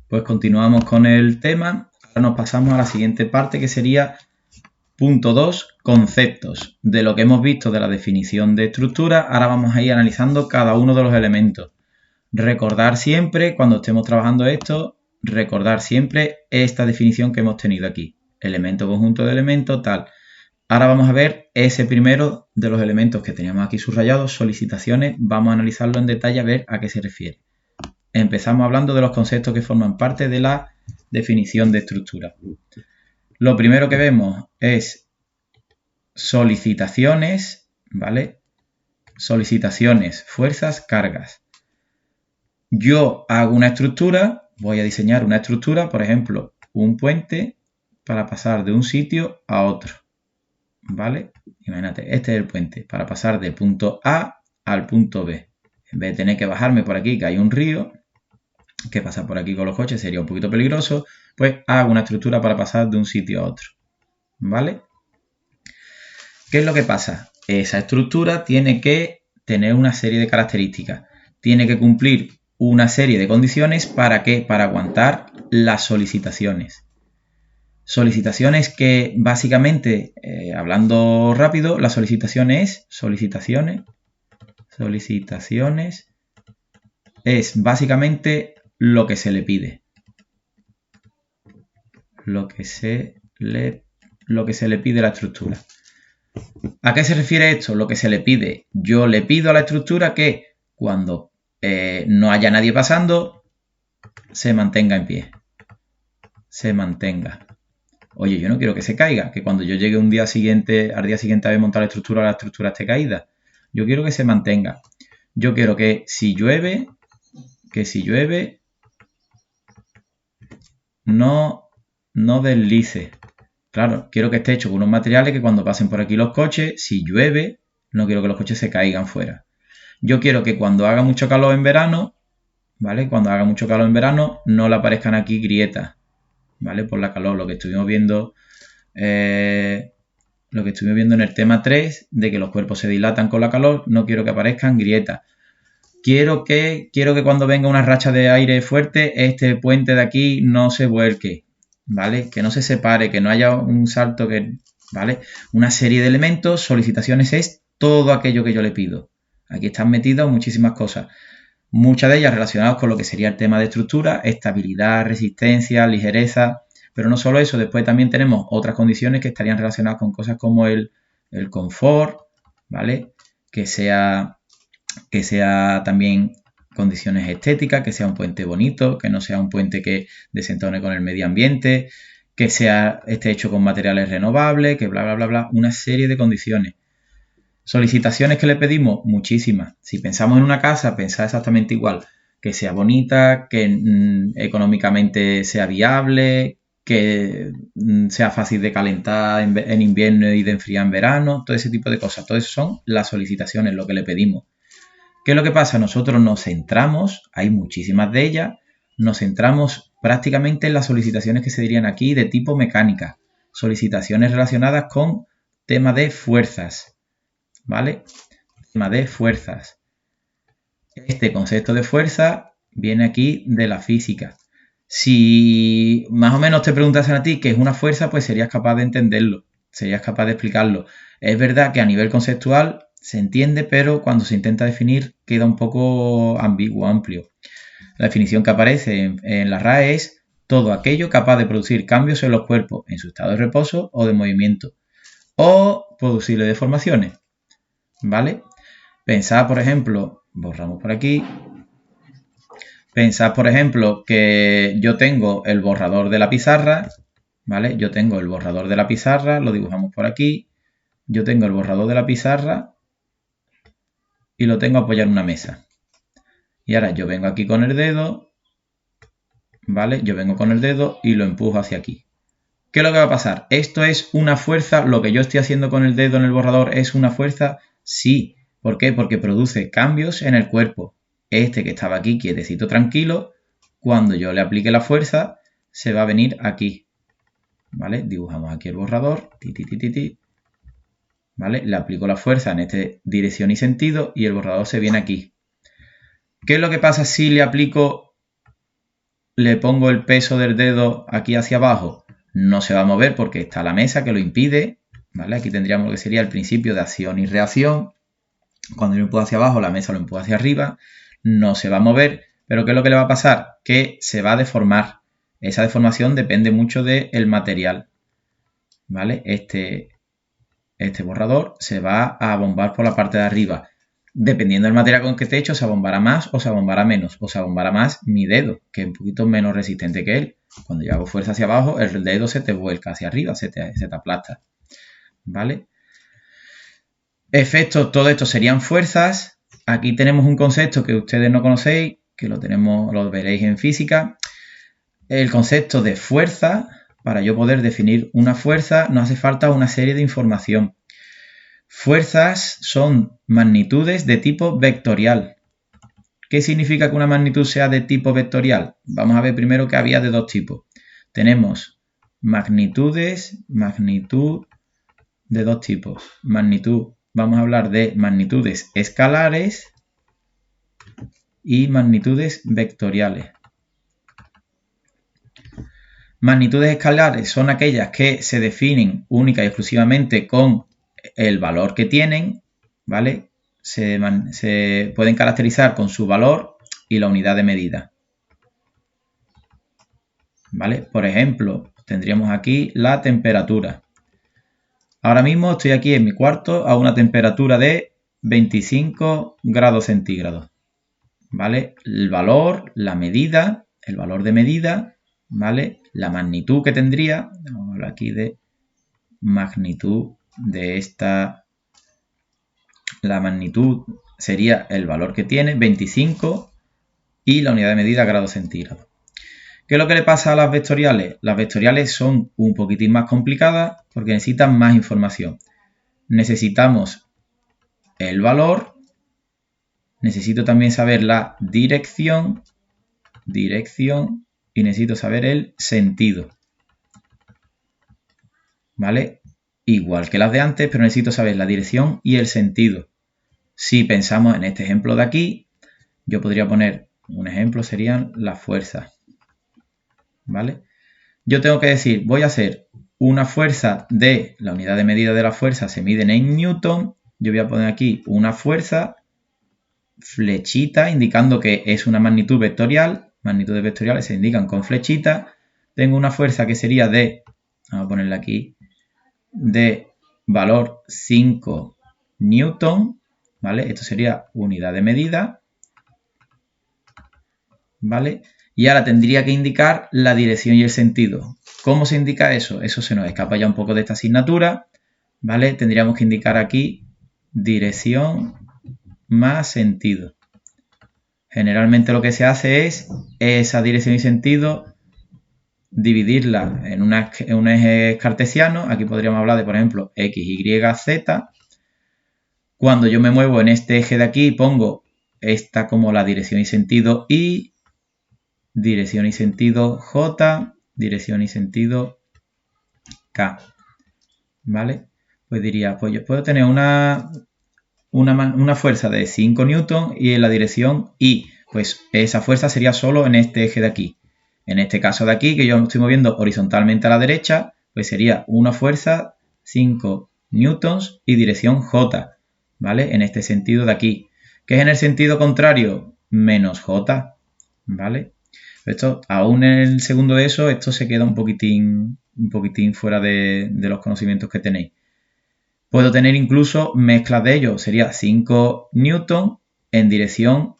Pues continuamos con el tema. Ahora nos pasamos a la siguiente parte, que sería punto 2, conceptos. De lo que hemos visto de la definición de estructura, ahora vamos a ir analizando cada uno de los elementos. Recordar siempre, cuando estemos trabajando esto, recordar siempre esta definición que hemos tenido aquí. Elemento, conjunto de elementos, tal. Ahora vamos a ver ese primero de los elementos que teníamos aquí subrayados, solicitaciones. Vamos a analizarlo en detalle a ver a qué se refiere. Empezamos hablando de los conceptos que forman parte de la definición de estructura. Lo primero que vemos es solicitaciones, ¿vale? Solicitaciones, fuerzas, cargas. Yo hago una estructura, voy a diseñar una estructura, por ejemplo, un puente para pasar de un sitio a otro, ¿vale? Imagínate, este es el puente para pasar del punto A al punto B. En vez de tener que bajarme por aquí, que hay un río, que pasa por aquí con los coches sería un poquito peligroso, pues hago una estructura para pasar de un sitio a otro, ¿vale? ¿Qué es lo que pasa? Esa estructura tiene que tener una serie de características, tiene que cumplir una serie de condiciones. ¿Para qué? Para aguantar las solicitaciones. Solicitaciones que básicamente, hablando rápido, la solicitación es es básicamente lo que se le pide. Lo que se le pide a la estructura. ¿A qué se refiere esto? Lo que se le pide. Yo le pido a la estructura que cuando no haya nadie pasando, se mantenga en pie. Se mantenga. Oye, yo no quiero que se caiga, que cuando yo llegue al día siguiente a montar la estructura esté caída. Yo quiero que se mantenga. Yo quiero que si llueve, no deslice. Claro, quiero que esté hecho con unos materiales que cuando pasen por aquí los coches, si llueve, no quiero que los coches se caigan fuera. Yo quiero que cuando haga mucho calor en verano, ¿vale? Cuando haga mucho calor en verano, no le aparezcan aquí grietas, ¿vale? Por la calor, lo que estuvimos viendo en el tema 3, de que los cuerpos se dilatan con la calor, no quiero que aparezcan grietas. Quiero que cuando venga una racha de aire fuerte, este puente de aquí no se vuelque, ¿vale? Que no se separe, que no haya un salto, ¿vale? Una serie de elementos. Solicitaciones es todo aquello que yo le pido. Aquí están metidas muchísimas cosas. Muchas de ellas relacionadas con lo que sería el tema de estructura, estabilidad, resistencia, ligereza. Pero no solo eso, después también tenemos otras condiciones que estarían relacionadas con cosas como el confort, ¿vale? Que sea también condiciones estéticas, que sea un puente bonito, que no sea un puente que desentone con el medio ambiente, que esté hecho con materiales renovables, que bla, bla, bla, bla, una serie de condiciones. Solicitaciones que le pedimos, muchísimas. Si pensamos en una casa, pensad exactamente igual, que sea bonita, que económicamente sea viable, que sea fácil de calentar en invierno y de enfriar en verano, todo ese tipo de cosas. Todo eso son las solicitaciones, lo que le pedimos. ¿Qué es lo que pasa? Nosotros nos centramos, hay muchísimas de ellas, nos centramos prácticamente en las solicitaciones que se dirían aquí de tipo mecánica. Solicitaciones relacionadas con tema de fuerzas, ¿vale? Tema de fuerzas. Este concepto de fuerza viene aquí de la física. Si más o menos te preguntasen a ti qué es una fuerza, pues serías capaz de entenderlo, serías capaz de explicarlo. Es verdad que a nivel conceptual se entiende, pero cuando se intenta definir queda un poco ambiguo, amplio. La definición que aparece en la RAE es todo aquello capaz de producir cambios en los cuerpos en su estado de reposo o de movimiento, o producirle deformaciones, ¿vale? Pensad, por ejemplo, borramos por aquí. Pensad, por ejemplo, que yo tengo el borrador de la pizarra, ¿vale? Yo tengo el borrador de la pizarra, lo dibujamos por aquí. Yo tengo el borrador de la pizarra y lo tengo apoyado en una mesa. Y ahora yo vengo aquí con el dedo, ¿vale? Yo vengo con el dedo y lo empujo hacia aquí. ¿Qué es lo que va a pasar? ¿Esto es una fuerza? ¿Lo que yo estoy haciendo con el dedo en el borrador es una fuerza? Sí. ¿Por qué? Porque produce cambios en el cuerpo. Este que estaba aquí quietecito, tranquilo, cuando yo le aplique la fuerza, se va a venir aquí. ¿Vale? Dibujamos aquí el borrador. ¿Vale? Le aplico la fuerza en esta dirección y sentido y el borrador se viene aquí. ¿Qué es lo que pasa si le aplico le pongo el peso del dedo aquí hacia abajo, no se va a mover porque está la mesa que lo impide, ¿vale? Aquí tendríamos lo que sería el principio de acción y reacción. Cuando yo empujo hacia abajo, la mesa lo empuja hacia arriba, no se va a mover, pero ¿qué es lo que le va a pasar? Que se va a deformar. Esa deformación depende mucho del material, ¿vale? Este borrador se va a bombar por la parte de arriba. Dependiendo del material con que esté hecho, se abombará más o se abombará menos. O se abombará más mi dedo, que es un poquito menos resistente que él. Cuando yo hago fuerza hacia abajo, el dedo se te vuelca hacia arriba, se te aplasta, ¿vale? Efectos, todo esto serían fuerzas. Aquí tenemos un concepto que ustedes no conocéis, que lo veréis en física. El concepto de fuerza, para yo poder definir una fuerza, nos hace falta una serie de información. Fuerzas son magnitudes de tipo vectorial. ¿Qué significa que una magnitud sea de tipo vectorial? Vamos a ver primero que había de dos tipos. Tenemos magnitud de dos tipos. Vamos a hablar de magnitudes escalares y magnitudes vectoriales. Magnitudes escalares son aquellas que se definen única y exclusivamente con el valor que tienen, ¿vale? Se pueden caracterizar con su valor y la unidad de medida, ¿vale? Por ejemplo, tendríamos aquí la temperatura. Ahora mismo estoy aquí en mi cuarto a una temperatura de 25 grados centígrados, ¿vale? El valor, la medida, el valor de medida, ¿vale? La magnitud que tendría, vamos a hablar aquí de magnitud de esta, la magnitud sería el valor que tiene, 25, y la unidad de medida grados centígrados. ¿Qué es lo que le pasa a las vectoriales? Las vectoriales son un poquitín más complicadas porque necesitan más información. Necesitamos el valor, necesito también saber la dirección, y necesito saber el sentido, ¿vale? Igual que las de antes, pero necesito saber la dirección y el sentido. Si pensamos en este ejemplo de aquí, yo podría poner un ejemplo, serían las fuerzas, ¿vale? Yo tengo que decir, voy a hacer una fuerza de, la unidad de medida de la fuerza se miden en newton, yo voy a poner aquí una fuerza, flechita, indicando que es una magnitud vectorial, magnitudes vectoriales se indican con flechita, tengo una fuerza que sería de, vamos a ponerla aquí, de valor 5 newton, ¿vale? Esto sería unidad de medida, ¿vale? Y ahora tendría que indicar la dirección y el sentido. ¿Cómo se indica eso? Eso se nos escapa ya un poco de esta asignatura, ¿vale? Tendríamos que indicar aquí dirección más sentido. Generalmente lo que se hace es esa dirección y sentido dividirla en un eje cartesiano. Aquí podríamos hablar de, por ejemplo, x, y, z. Cuando yo me muevo en este eje de aquí, pongo esta como la dirección y sentido y, dirección y sentido j, dirección y sentido k, ¿vale? Pues diría, pues yo puedo tener una fuerza de 5 newton y en la dirección y, pues esa fuerza sería solo en este eje de aquí. En este caso de aquí, que yo me estoy moviendo horizontalmente a la derecha, pues sería una fuerza 5 newtons y dirección j, ¿vale? En este sentido de aquí. ¿Qué es en el sentido contrario? Menos j, ¿vale? Esto, aún en el segundo de eso, esto se queda un poquitín fuera de los conocimientos que tenéis. Puedo tener incluso mezclas de ellos. Sería 5 newton en dirección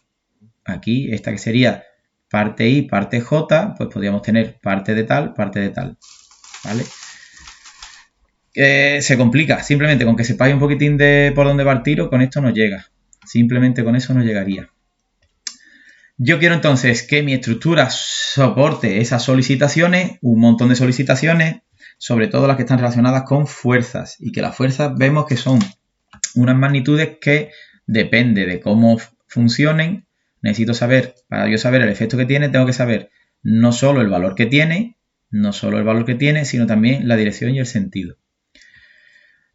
aquí, esta que sería parte I, parte J, pues podríamos tener parte de tal, ¿vale? Se complica. Simplemente con que sepáis un poquitín de por dónde va el tiro, con esto nos llega. Simplemente con eso nos llegaría. Yo quiero entonces que mi estructura soporte esas solicitaciones, un montón de solicitaciones, sobre todo las que están relacionadas con fuerzas. Y que las fuerzas vemos que son unas magnitudes que depende de cómo funcionen. Necesito saber, para yo saber el efecto que tiene, tengo que saber no solo el valor que tiene, sino también la dirección y el sentido.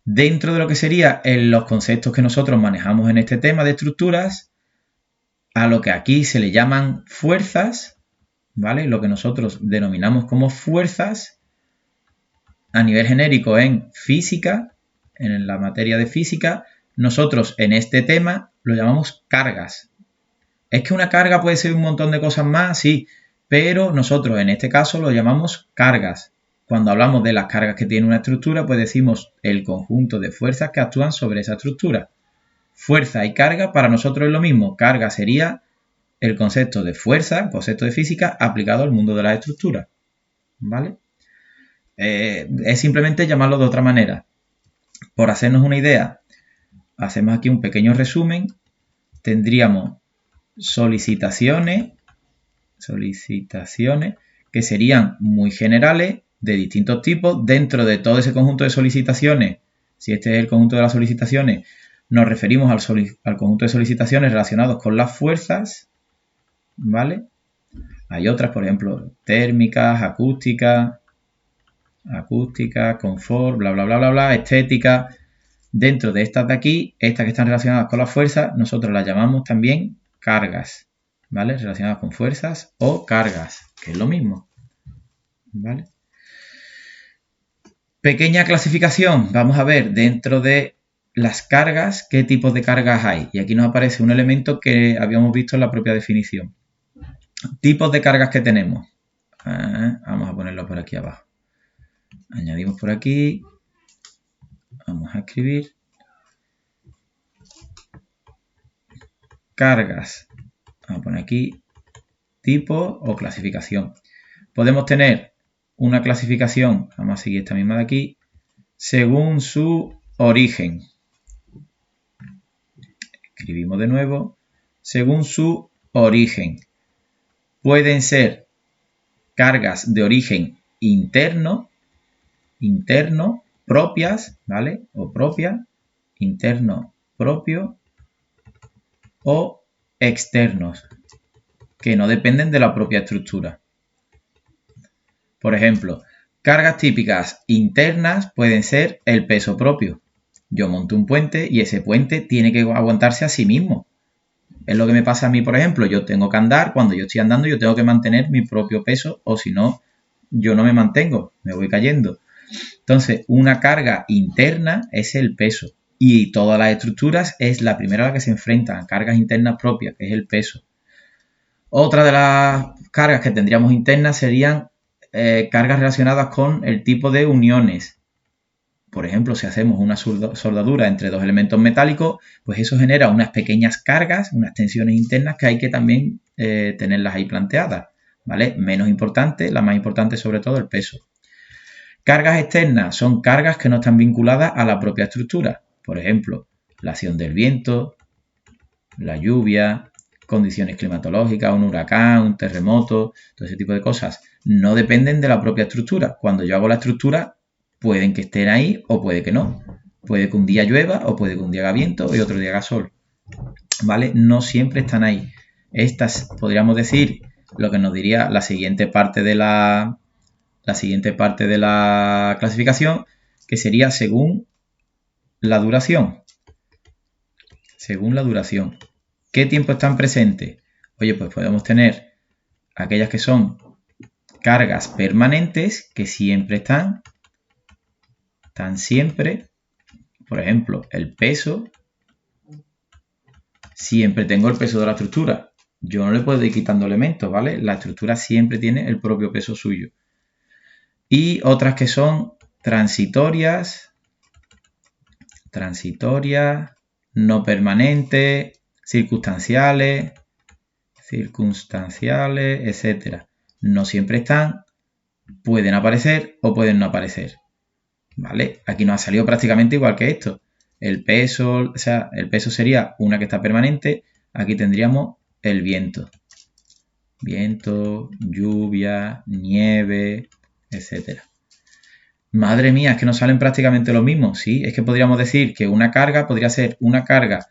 Dentro de lo que serían los conceptos que nosotros manejamos en este tema de estructuras, a lo que aquí se le llaman fuerzas, ¿vale? Lo que nosotros denominamos como fuerzas a nivel genérico en física, en la materia de física, nosotros en este tema lo llamamos cargas. Es que una carga puede ser un montón de cosas más, sí, pero nosotros en este caso lo llamamos cargas. Cuando hablamos de las cargas que tiene una estructura, pues decimos el conjunto de fuerzas que actúan sobre esa estructura. Fuerza y carga para nosotros es lo mismo. Carga sería el concepto de fuerza, concepto de física, aplicado al mundo de las estructuras. ¿Vale? Es simplemente llamarlo de otra manera. Por hacernos una idea, hacemos aquí un pequeño resumen. Tendríamos solicitaciones que serían muy generales, de distintos tipos. Dentro de todo ese conjunto de solicitaciones, si este es el conjunto de las solicitaciones, nos referimos al conjunto de solicitaciones relacionados con las fuerzas, ¿vale? Hay otras, por ejemplo, térmicas, acústicas, confort, bla, bla, bla, bla, bla, estética. Dentro de estas de aquí, estas que están relacionadas con las fuerzas, nosotros las llamamos también cargas, ¿vale? Relacionadas con fuerzas o cargas, que es lo mismo, ¿vale? Pequeña clasificación. Vamos a ver dentro de las cargas qué tipos de cargas hay. Y aquí nos aparece un elemento que habíamos visto en la propia definición. Tipos de cargas que tenemos. Vamos a ponerlo por aquí abajo. Añadimos por aquí. Vamos a escribir. Cargas. Vamos a poner aquí tipo o clasificación. Podemos tener una clasificación, vamos a seguir esta misma de aquí, según su origen. Escribimos de nuevo, según su origen. Pueden ser cargas de origen interno, propias, ¿vale? O propia, interno, propio, o externos, que no dependen de la propia estructura. Por ejemplo, cargas típicas internas pueden ser el peso propio. Yo monto un puente y ese puente tiene que aguantarse a sí mismo. Es lo que me pasa a mí, por ejemplo. Yo tengo que andar, cuando yo estoy andando yo tengo que mantener mi propio peso o si no, yo no me mantengo, me voy cayendo. Entonces, una carga interna es el peso y todas las estructuras es la primera a la que se enfrentan a cargas internas propias, que es el peso. Otra de las cargas que tendríamos internas serían cargas relacionadas con el tipo de uniones. Por ejemplo, si hacemos una soldadura entre dos elementos metálicos, pues eso genera unas pequeñas cargas, unas tensiones internas que hay que también tenerlas ahí planteadas, ¿vale? Menos importante, la más importante sobre todo el peso. Cargas externas son cargas que no están vinculadas a la propia estructura. Por ejemplo, la acción del viento, la lluvia, condiciones climatológicas, un huracán, un terremoto, todo ese tipo de cosas, no dependen de la propia estructura. Cuando yo hago la estructura, pueden que estén ahí o puede que no. Puede que un día llueva o puede que un día haga viento y otro día haga sol. ¿Vale? No siempre están ahí. Estas, podríamos decir, lo que nos diría la siguiente parte de la clasificación, que sería según la duración. Según la duración. ¿Qué tiempo están presentes? Oye, pues podemos tener aquellas que son cargas permanentes que siempre están siempre. Por ejemplo, el peso. Siempre tengo el peso de la estructura. Yo no le puedo ir quitando elementos, ¿vale? La estructura siempre tiene el propio peso suyo. Y otras que son transitorias, no permanentes, circunstanciales, etc. No siempre están, pueden aparecer o pueden no aparecer. ¿Vale? Aquí nos ha salido prácticamente igual que esto. El peso, o sea, el peso sería una que está permanente. Aquí tendríamos el viento. Viento, lluvia, nieve, etc. Madre mía, es que nos salen prácticamente lo mismo. Sí, es que podríamos decir que una carga podría ser una carga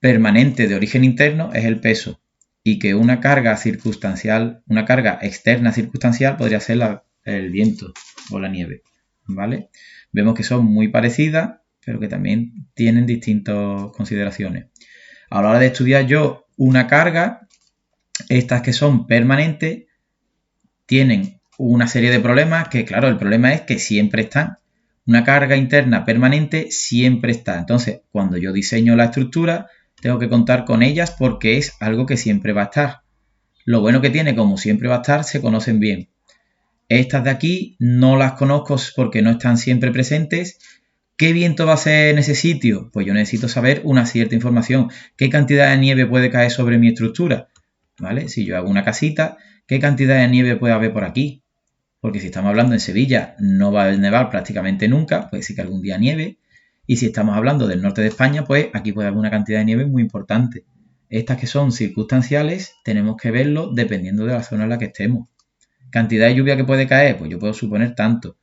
permanente de origen interno, es el peso. Y que una carga circunstancial, una carga externa circunstancial podría ser el viento o la nieve. ¿Vale? Vemos que son muy parecidas, pero que también tienen distintas consideraciones. A la hora de estudiar yo una carga, estas que son permanentes, tienen una serie de problemas que, claro, el problema es que siempre están. Una carga interna permanente siempre está. Entonces, cuando yo diseño la estructura, tengo que contar con ellas porque es algo que siempre va a estar. Lo bueno que tiene, como siempre va a estar, se conocen bien. Estas de aquí no las conozco porque no están siempre presentes. ¿Qué viento va a ser en ese sitio? Pues yo necesito saber una cierta información. ¿Qué cantidad de nieve puede caer sobre mi estructura? ¿Vale? Si yo hago una casita, ¿qué cantidad de nieve puede haber por aquí? Porque si estamos hablando en Sevilla, no va a nevar prácticamente nunca, puede ser que algún día nieve. Y si estamos hablando del norte de España, pues aquí puede haber una cantidad de nieve muy importante. Estas que son circunstanciales, tenemos que verlo dependiendo de la zona en la que estemos. ¿Cantidad de lluvia que puede caer? Pues yo puedo suponer tanto,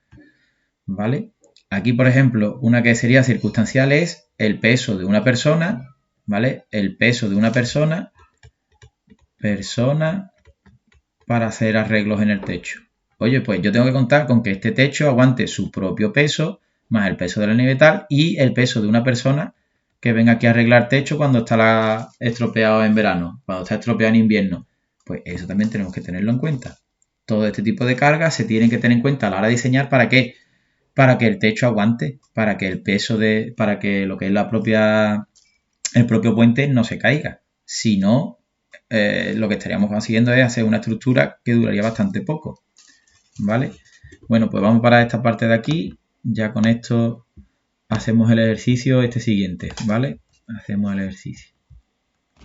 ¿vale? Aquí, por ejemplo, una que sería circunstancial es el peso de una persona, ¿vale? El peso de una persona para hacer arreglos en el techo. Oye, pues yo tengo que contar con que este techo aguante su propio peso, más el peso de la nieve tal, y el peso de una persona que venga aquí a arreglar techo cuando está estropeado en verano, cuando está estropeado en invierno. Pues eso también tenemos que tenerlo en cuenta. Todo este tipo de cargas se tienen que tener en cuenta a la hora de diseñar. ¿Para qué? Para que el techo aguante, para que el peso para que lo que es el propio puente no se caiga. Si no, lo que estaríamos consiguiendo es hacer una estructura que duraría bastante poco, ¿vale? Bueno, pues vamos para esta parte de aquí. Ya con esto hacemos el ejercicio siguiente, ¿vale? Hacemos el ejercicio.